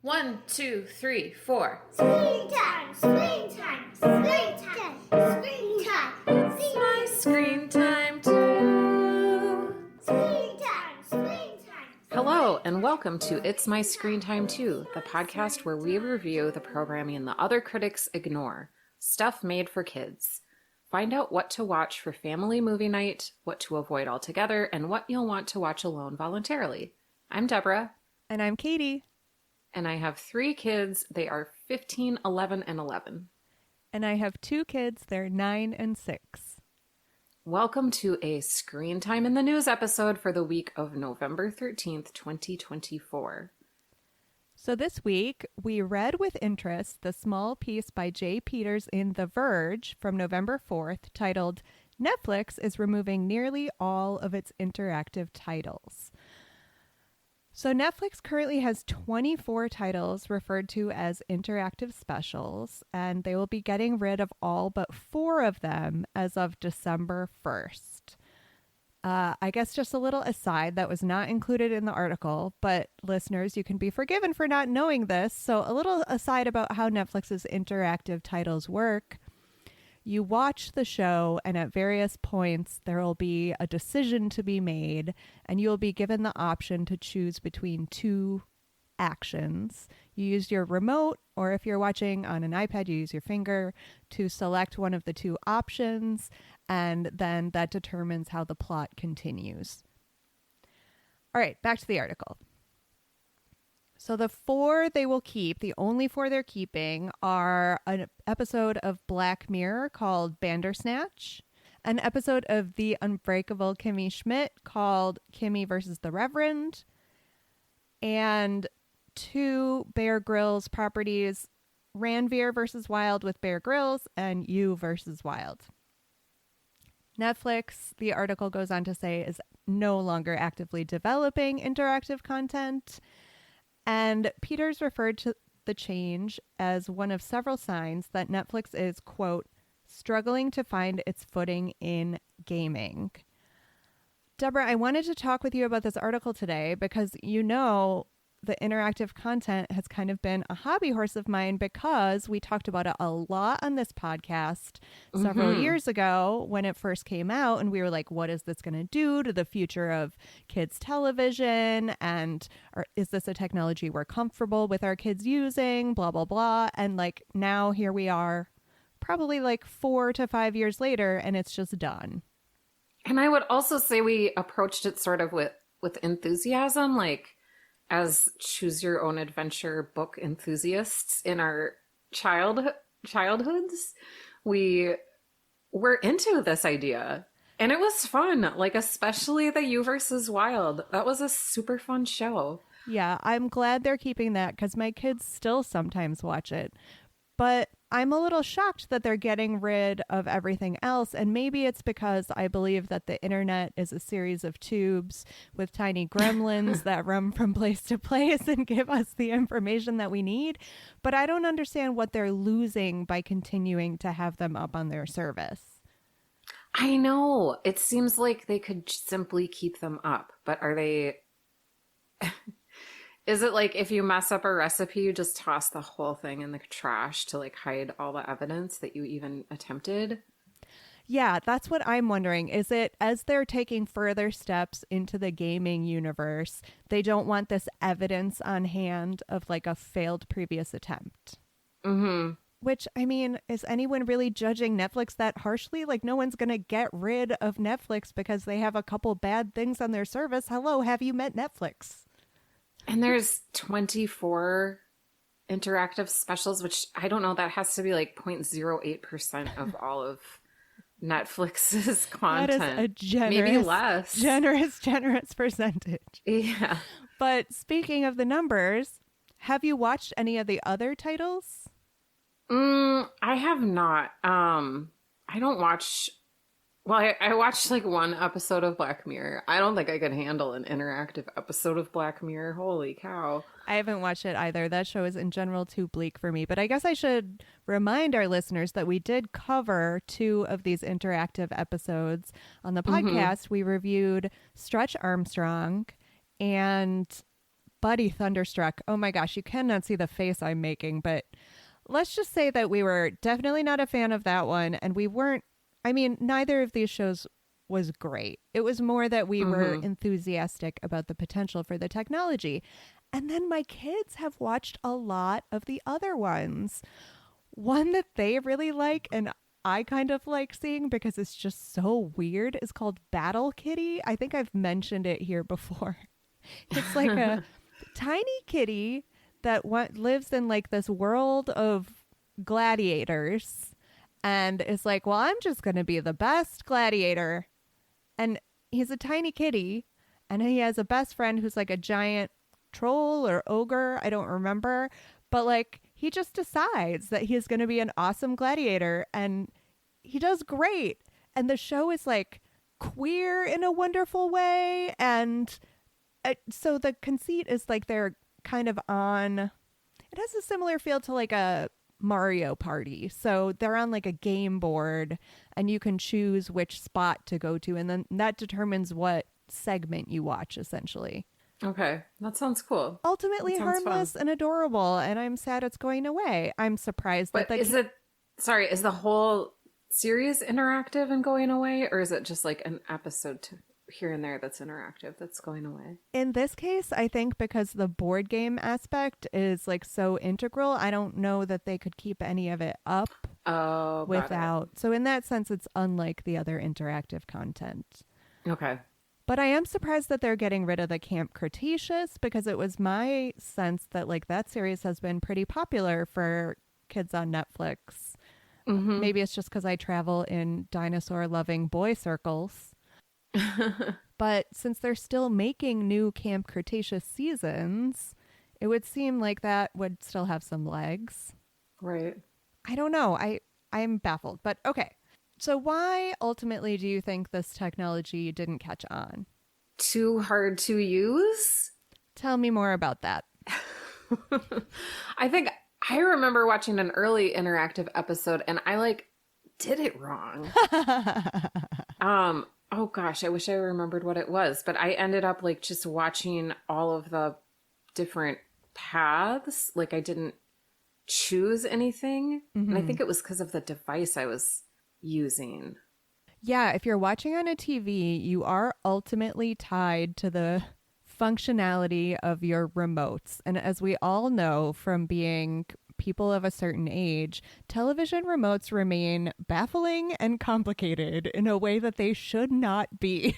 1, 2, 3, 4. Screen time, screen time, screen time, screen time. It's my screen time too. Screen time, screen time. Hello, and welcome to It's My Screen Time Too, the podcast where we review the programming the other critics ignore. Stuff made for kids. Find out what to watch for family movie night, what to avoid altogether, and what you'll want to watch alone voluntarily. I'm Deborah. And I'm Katie. And I have 3 kids. They are 15, 11, and 11. And I have 2 kids. They're 9 and 6. Welcome to a Screen Time in the News episode for the week of November 13th, 2024. So this week, we read with interest the small piece by Jay Peters in The Verge from November 4th titled, "Netflix is removing nearly all of its interactive titles." So Netflix currently has 24 titles referred to as interactive specials, and they will be getting rid of all but 4 of them as of December 1st. I guess just a little aside that was not included in the article, but listeners, you can be forgiven for not knowing this. So a little aside about how Netflix's interactive titles work. You watch the show, and at various points, there will be a decision to be made, and you will be given the option to choose between 2 actions. You use your remote, or if you're watching on an iPad, you use your finger to select one of the 2 options, and then that determines how the plot continues. All right, back to the article. So the 4 they will keep, the only 4 they're keeping, are an episode of Black Mirror called Bandersnatch, an episode of The Unbreakable Kimmy Schmidt called Kimmy versus the Reverend, and 2 Bear Grylls properties, Ranveer versus Wild with Bear Grylls and You versus Wild. Netflix, the article goes on to say, is no longer actively developing interactive content. And Peters referred to the change as one of several signs that Netflix is, quote, struggling to find its footing in gaming. Deborah, I wanted to talk with you about this article today because you know the interactive content has kind of been a hobby horse of mine because we talked about it a lot on this podcast several years ago when it first came out. And we were like, what is this going to do to the future of kids' television? And is this a technology we're comfortable with our kids using? Blah, blah, blah. And like now here we are probably like 4 to 5 years later and it's just done. And I would also say we approached it sort of with enthusiasm, like as choose your own adventure book enthusiasts in our childhoods, we were into this idea. And it was fun, like especially the You versus Wild. That was a super fun show. Yeah, I'm glad they're keeping that because my kids still sometimes watch it. But I'm a little shocked that they're getting rid of everything else. And maybe it's because I believe that the internet is a series of tubes with tiny gremlins that run from place to place and give us the information that we need. But I don't understand what they're losing by continuing to have them up on their service. I know. It seems like they could simply keep them up. But are they... Is it like if you mess up a recipe, you just toss the whole thing in the trash to like hide all the evidence that you even attempted? Yeah, that's what I'm wondering. Is it as they're taking further steps into the gaming universe, they don't want this evidence on hand of like a failed previous attempt? Mm-hmm. Which, I mean, is anyone really judging Netflix that harshly? Like, no one's going to get rid of Netflix because they have a couple bad things on their service. Hello, have you met Netflix? And there's 24 interactive specials, which I don't know, that has to be like 0.08% of all of Netflix's content. That is a generous, maybe less. Generous percentage. Yeah. But speaking of the numbers, have you watched any of the other titles? I have not. I don't watch... Well, I watched like 1 episode of Black Mirror. I don't think I could handle an interactive episode of Black Mirror. Holy cow. I haven't watched it either. That show is in general too bleak for me. But I guess I should remind our listeners that we did cover 2 of these interactive episodes on the podcast. We reviewed Stretch Armstrong and buddy thunderstruck. Oh my gosh, you cannot see the face I'm making, but let's just say that we were definitely not a fan of that one. And we weren't, I mean, neither of these shows was great. It was more that we were enthusiastic about the potential for the technology. And then my kids have watched a lot of the other ones. One that they really like and I kind of like seeing because it's just so weird is called Battle Kitty. I think I've mentioned it here before. It's like a tiny kitty that lives in like this world of gladiators and is like, well, I'm just going to be the best gladiator. And he's a tiny kitty and he has a best friend who's like a giant troll or ogre. I don't remember. But like he just decides that he's going to be an awesome gladiator and he does great. And the show is like queer in a wonderful way. And so the conceit is like they're kind of on, it has a similar feel to like a Mario Party. So they're on like a game board and you can choose which spot to go to. And then that determines what segment you watch essentially. Okay, that sounds cool. Ultimately harmless and adorable, and I'm sad it's going away. I'm surprised that is the whole series interactive and going away, or is it just like an episode here and there that's interactive that's going away? In this case, I think because the board game aspect is like so integral, I don't know that they could keep any of it up without. So in that sense, it's unlike the other interactive content. Okay. But I am surprised that they're getting rid of the Camp Cretaceous because it was my sense that like that series has been pretty popular for kids on Netflix. Maybe it's just because I travel in dinosaur-loving boy circles. But since they're still making new Camp Cretaceous seasons, it would seem like that would still have some legs. Right. I don't know. I'm baffled. But okay. So why ultimately do you think this technology didn't catch on? Too hard to use? Tell me more about that. I think I remember watching an early interactive episode and I like did it wrong. Oh gosh, I wish I remembered what it was, but I ended up like just watching all of the different paths. Like I didn't choose anything. And I think it was because of the device I was using. Yeah, if you're watching on a TV, you are ultimately tied to the functionality of your remotes. And as we all know from being people of a certain age, television remotes remain baffling and complicated in a way that they should not be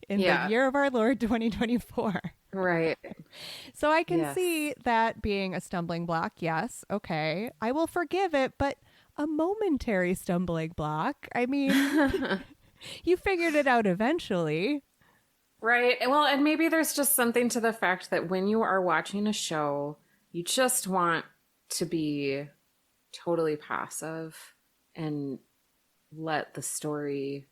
in the year of our Lord 2024. Right. So I can see that being a stumbling block. Yes. Okay. I will forgive it, but a momentary stumbling block. I mean, you figured it out eventually. Right. Well, and maybe there's just something to the fact that when you are watching a show, you just want to be totally passive and let the story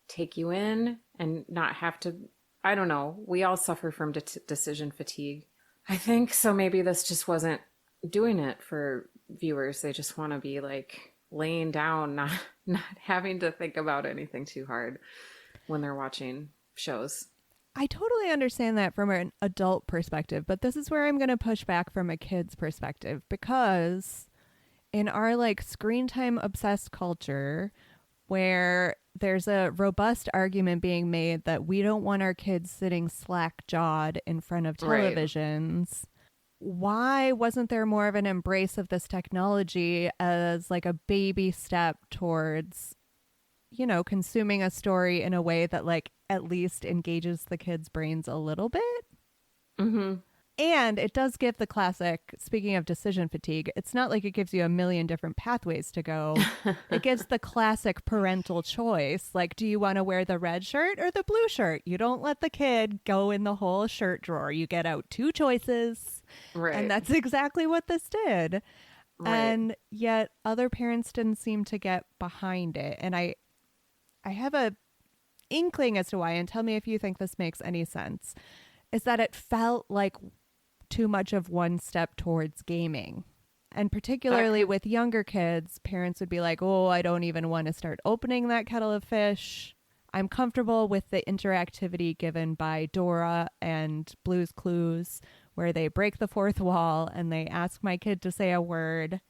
take you in and not have to, I don't know. We all suffer from decision fatigue, I think. So maybe this just wasn't doing it for viewers. They just want to be like laying down, not having to think about anything too hard when they're watching shows. I totally understand that from an adult perspective, but this is where I'm going to push back from a kid's perspective, because in our like screen time obsessed culture where there's a robust argument being made that we don't want our kids sitting slack jawed in front of televisions. Right. Why wasn't there more of an embrace of this technology as like a baby step towards, you know, consuming a story in a way that like at least engages the kids' brains a little bit? Mm-hmm. And it does give the classic, speaking of decision fatigue, it's not like it gives you a million different pathways to go. It gives the classic parental choice. Like, do you want to wear the red shirt or the blue shirt? You don't let the kid go in the whole shirt drawer. You get out two choices. Right. And that's exactly what this did. Right. And yet other parents didn't seem to get behind it. And I have a inkling as to why, and tell me if you think this makes any sense, is that it felt like too much of one step towards gaming. And particularly with younger kids, parents would be like, oh, I don't even want to start opening that kettle of fish. I'm comfortable with the interactivity given by Dora and Blue's Clues, where they break the fourth wall and they ask my kid to say a word,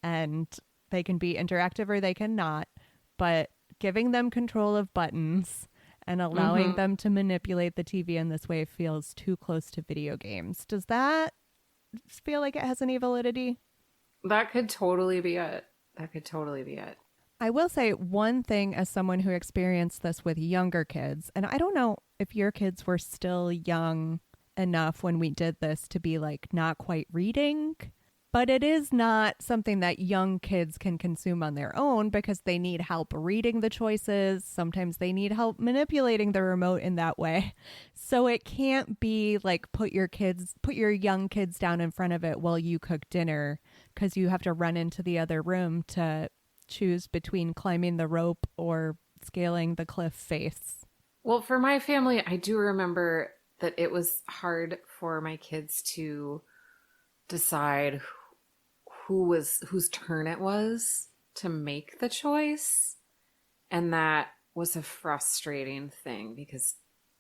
and they can be interactive or they cannot. But giving them control of buttons and allowing them to manipulate the TV in this way feels too close to video games. Does that feel like it has any validity? That could totally be it. That could totally be it. I will say one thing as someone who experienced this with younger kids, and I don't know if your kids were still young enough when we did this to be like not quite reading, but it is not something that young kids can consume on their own because they need help reading the choices. Sometimes they need help manipulating the remote in that way. So it can't be like put your young kids down in front of it while you cook dinner, because you have to run into the other room to choose between climbing the rope or scaling the cliff face. Well, for my family, I do remember that it was hard for my kids to decide whose turn it was to make the choice. And that was a frustrating thing because,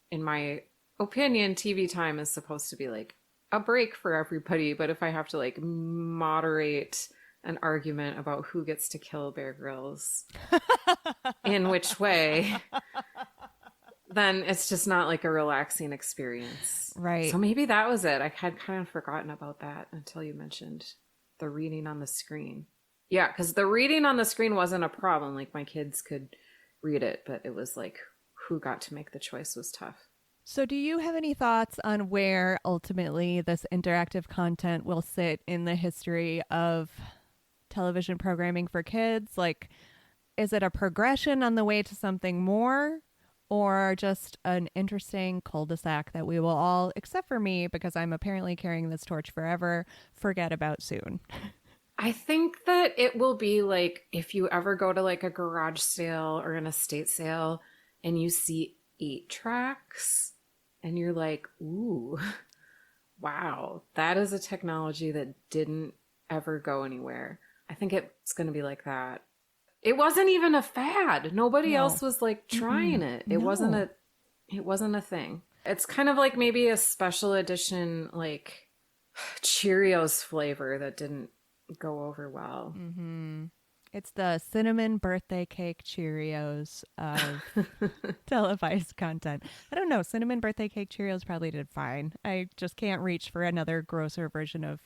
in my opinion, TV time is supposed to be like a break for everybody. But if I have to like moderate an argument about who gets to kill Bear Grylls in which way, then it's just not like a relaxing experience. Right. So maybe that was it. I had kind of forgotten about that until you mentioned the reading on the screen. Yeah, because the reading on the screen wasn't a problem. Like my kids could read it, but it was like who got to make the choice was tough. So do you have any thoughts on where ultimately this interactive content will sit in the history of television programming for kids? Like, is it a progression on the way to something more, or just an interesting cul-de-sac that we will all, except for me, because I'm apparently carrying this torch forever, forget about soon? I think that it will be like if you ever go to like a garage sale or an estate sale and you see 8 tracks and you're like, ooh, wow, that is a technology that didn't ever go anywhere. I think it's going to be like that. It wasn't even a fad. Nobody else was like trying it. It wasn't a thing. It's kind of like maybe a special edition like Cheerios flavor that didn't go over well. It's the cinnamon birthday cake Cheerios of televised content. I don't know. Cinnamon birthday cake Cheerios probably did fine. I just can't reach for another grosser version of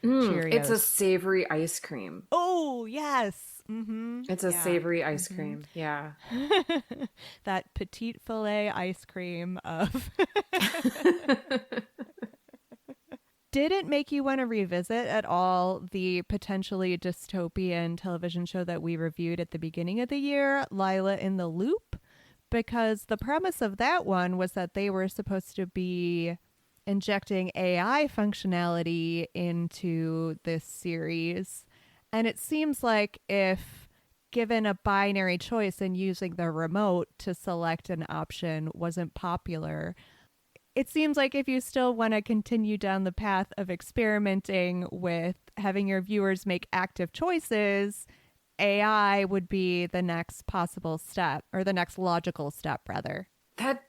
Cheerios. It's a savory ice cream. Oh, yes. It's a savory ice cream. Yeah. That petit filet ice cream of... Did it make you want to revisit at all the potentially dystopian television show that we reviewed at the beginning of the year, Lila in the Loop? Because the premise of that one was that they were supposed to be injecting AI functionality into this series. And it seems like if given a binary choice and using the remote to select an option wasn't popular, it seems like if you still want to continue down the path of experimenting with having your viewers make active choices, AI would be the next possible step, or the next logical step, rather. That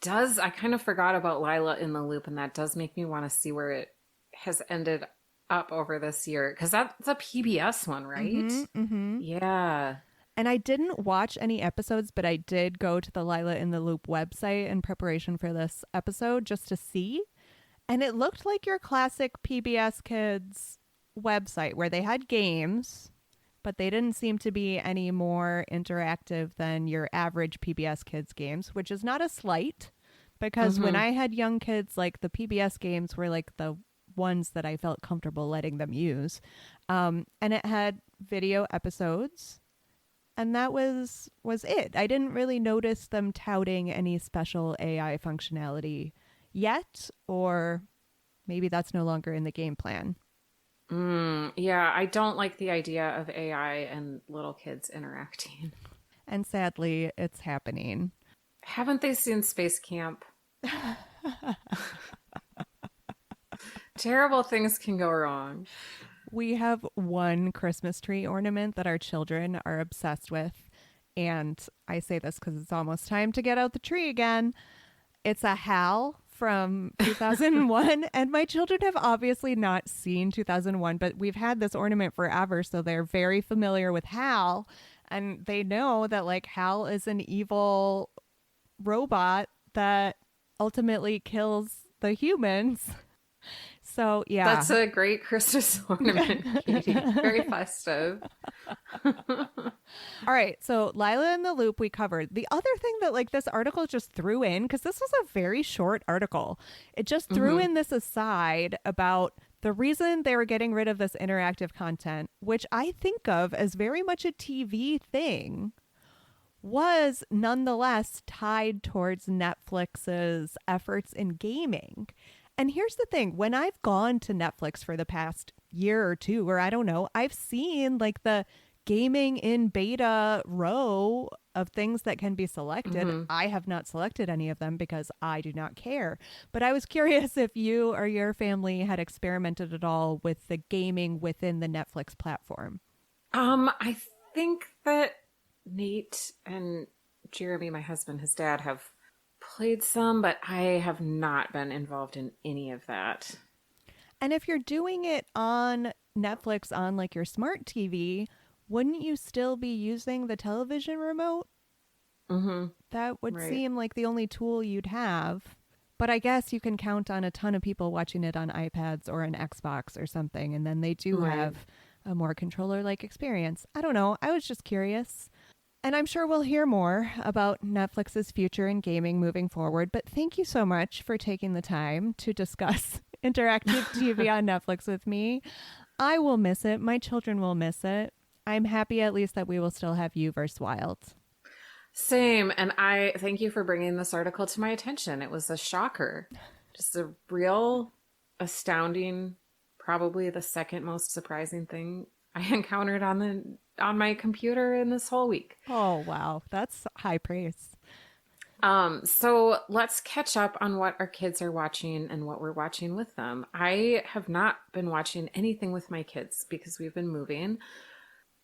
does, I kind of forgot about Lila in the Loop, and that does make me want to see where it has ended up over this year, because that's a PBS one, right? Yeah. And I didn't watch any episodes, but I did go to the Lila in the Loop website in preparation for this episode just to see. And it looked like your classic PBS Kids website where they had games, but they didn't seem to be any more interactive than your average PBS Kids games, which is not a slight, because when I had young kids, like the PBS games were like the ones that I felt comfortable letting them use. And it had video episodes. And that was it. I didn't really notice them touting any special AI functionality yet, or maybe that's no longer in the game plan. Yeah, I don't like the idea of AI and little kids interacting. And sadly, it's happening. Haven't they seen Space Camp? Terrible things can go wrong. We have one Christmas tree ornament that our children are obsessed with. And I say this because it's almost time to get out the tree again. It's a Hal from 2001. And my children have obviously not seen 2001, but we've had this ornament forever. So they're very familiar with Hal. And they know that like Hal is an evil robot that ultimately kills the humans. So, yeah. That's a great Christmas ornament, Katie. Very festive. All right. So, Lila in the Loop, we covered. The other thing that, like, this article just threw in, because this was a very short article, it just threw in this aside about the reason they were getting rid of this interactive content, which I think of as very much a TV thing, was nonetheless tied towards Netflix's efforts in gaming. And here's the thing, when I've gone to Netflix for the past year or two, or I don't know, I've seen like the gaming in beta row of things that can be selected. I have not selected any of them because I do not care. But I was curious if you or your family had experimented at all with the gaming within the Netflix platform. I think that Nate and Jeremy, my husband, his dad, have played some, but I have not been involved in any of that. And if you're doing it on Netflix on like your smart TV, wouldn't you still be using the television remote? That would seem like the only tool you'd have. But I guess you can count on a ton of people watching it on iPads or an Xbox or something, and then they do have a more controller-like experience. I don't know. I was just curious. And I'm sure we'll hear more about Netflix's future in gaming moving forward. But thank you so much for taking the time to discuss interactive TV on Netflix with me. I will miss it. My children will miss it. I'm happy at least that we will still have You vs. Wild. Same. And I thank you for bringing this article to my attention. It was a shocker. Just a real astounding, probably the second most surprising thing I encountered on my computer in this whole week. Oh, wow. That's high praise. So let's catch up on what our kids are watching and what we're watching with them. I have not been watching anything with my kids because we've been moving.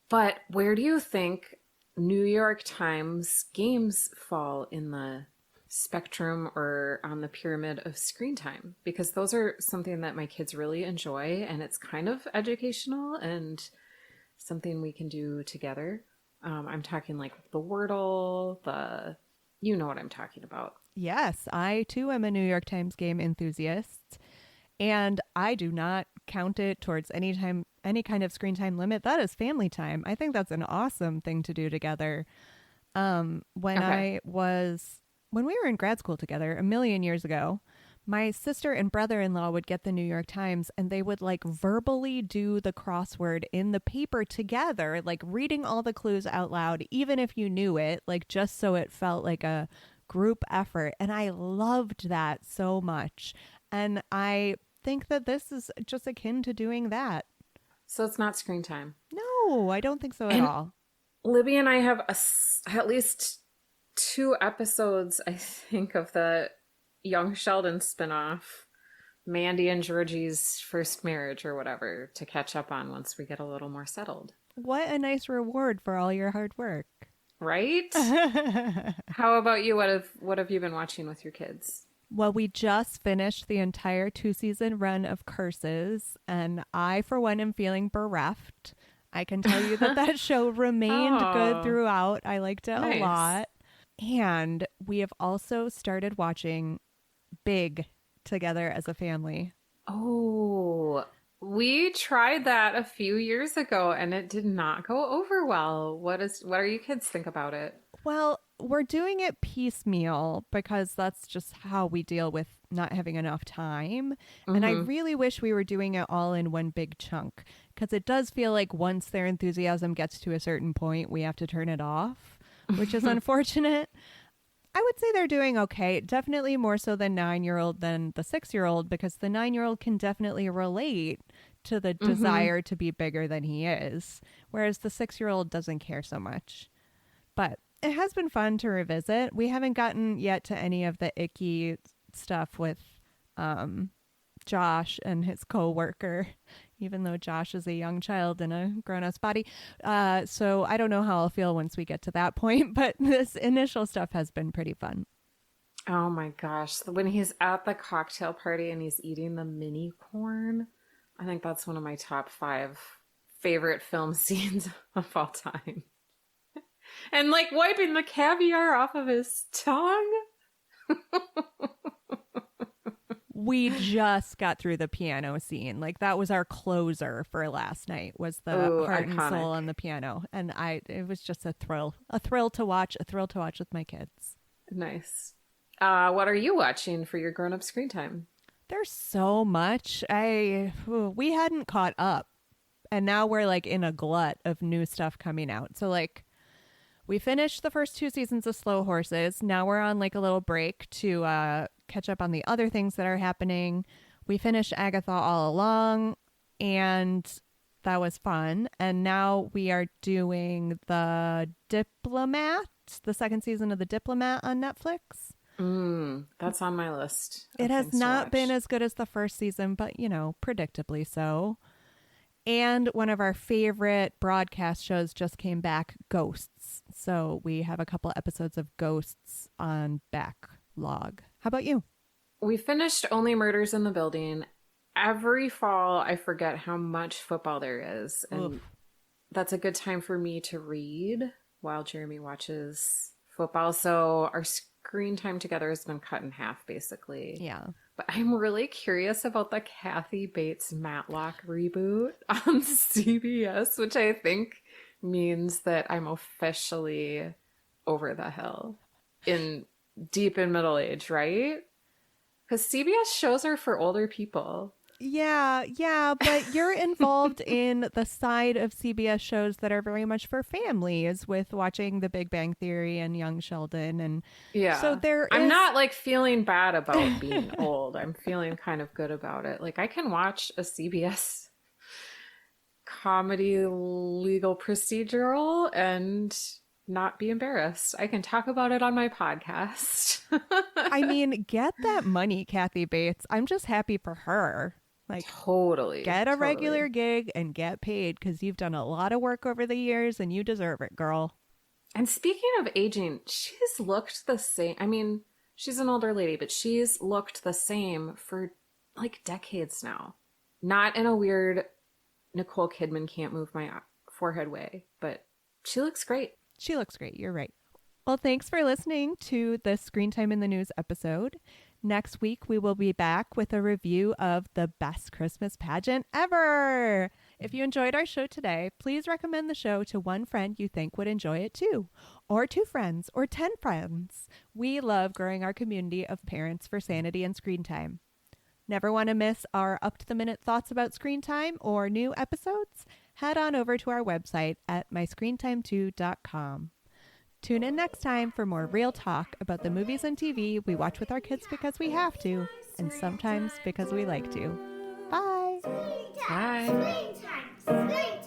But where do you think New York Times games fall in the spectrum or on the pyramid of screen time? Because those are something that my kids really enjoy, and it's kind of educational and something we can do together. I'm talking like the Wordle, you know what I'm talking about. Yes, I too am a New York Times game enthusiast, and I do not count it towards any kind of screen time limit. That is family time. I think that's an awesome thing to do together. When we were in grad school together a million years ago, my sister and brother-in-law would get the New York Times and they would like verbally do the crossword in the paper together, like reading all the clues out loud, even if you knew it, like just so it felt like a group effort. And I loved that so much. And I think that this is just akin to doing that. So it's not screen time. No, I don't think so at all. Libby and I have at least 2 episodes, I think, of the Young Sheldon spinoff, Mandy and Georgie's first marriage or whatever, to catch up on once we get a little more settled. What a nice reward for all your hard work. Right? How about you? What have you been watching with your kids? Well, we just finished the entire 2-season run of Curses, and I, for one, am feeling bereft. I can tell you that show remained good throughout. I liked it a lot. And we have also started watching Big together as a family. Oh, we tried that a few years ago and it did not go over well. What are you kids think about it? Well, we're doing it piecemeal because that's just how we deal with not having enough time. And I really wish we were doing it all in one big chunk because it does feel like once their enthusiasm gets to a certain point, we have to turn it off, which is unfortunate. I would say they're doing okay. Definitely more so the 9-year-old than the 6-year-old because the 9-year-old can definitely relate to the desire to be bigger than he is, whereas the 6-year-old doesn't care so much. But it has been fun to revisit. We haven't gotten yet to any of the icky stuff with Josh and his co-worker, even though Josh is a young child in a grown-up's body. So I don't know how I'll feel once we get to that point, but this initial stuff has been pretty fun. Oh my gosh. When he's at the cocktail party and he's eating the mini corn, I think that's one of my top 5 favorite film scenes of all time. And like wiping the caviar off of his tongue. We just got through the piano scene. Like that was our closer for last night, was the heart iconic. and soul on the piano. And it was just a thrill to watch with my kids. Nice. What are you watching for your grown-up screen time? There's so much. We hadn't caught up, and now we're like in a glut of new stuff coming out. So like we finished the first 2 seasons of Slow Horses. Now we're on like a little break to catch up on the other things that are happening. We finished Agatha All Along, and that was fun. And now we are doing the Diplomat, the second season of the Diplomat on Netflix. That's on my list. It has not been as good as the first season, but, you know, predictably so. And one of our favorite broadcast shows just came back, Ghosts. So we have a couple episodes of Ghosts on backlog. How about you? We finished Only Murders in the Building. Every fall, I forget how much football there is. And that's a good time for me to read while Jeremy watches football. So our screen time together has been cut in half, basically. Yeah. But I'm really curious about the Kathy Bates Matlock reboot on CBS, which I think means that I'm officially over the hill deep in middle age, right? Because CBS shows are for older people. Yeah, but you're involved in the side of CBS shows that are very much for families, with watching The Big Bang Theory and Young Sheldon, and so I'm not like feeling bad about being old. I'm feeling kind of good about it. Like I can watch a CBS comedy legal procedural and not be embarrassed. I can talk about it on my podcast. I mean, get that money, Kathy Bates. I'm just happy for her. Like, totally. Get a regular gig and get paid, because you've done a lot of work over the years and you deserve it, girl. And speaking of aging, she's looked the same. I mean, she's an older lady, but she's looked the same for like decades now. Not in a weird Nicole Kidman can't move my forehead way, but she looks great. She looks great. You're right. Well, thanks for listening to the Screen Time in the News episode. Next week, we will be back with a review of the best Christmas pageant ever. If you enjoyed our show today, please recommend the show to one friend you think would enjoy it too, or 2 friends, or 10 friends. We love growing our community of parents for sanity and screen time. Never want to miss our up-to-the-minute thoughts about screen time or new episodes? Head on over to our website at myscreentime2.com. Tune in next time for more real talk about the movies and TV we watch with our kids because we have to, and sometimes because we like to. Bye! Bye. Screen time. Screen time.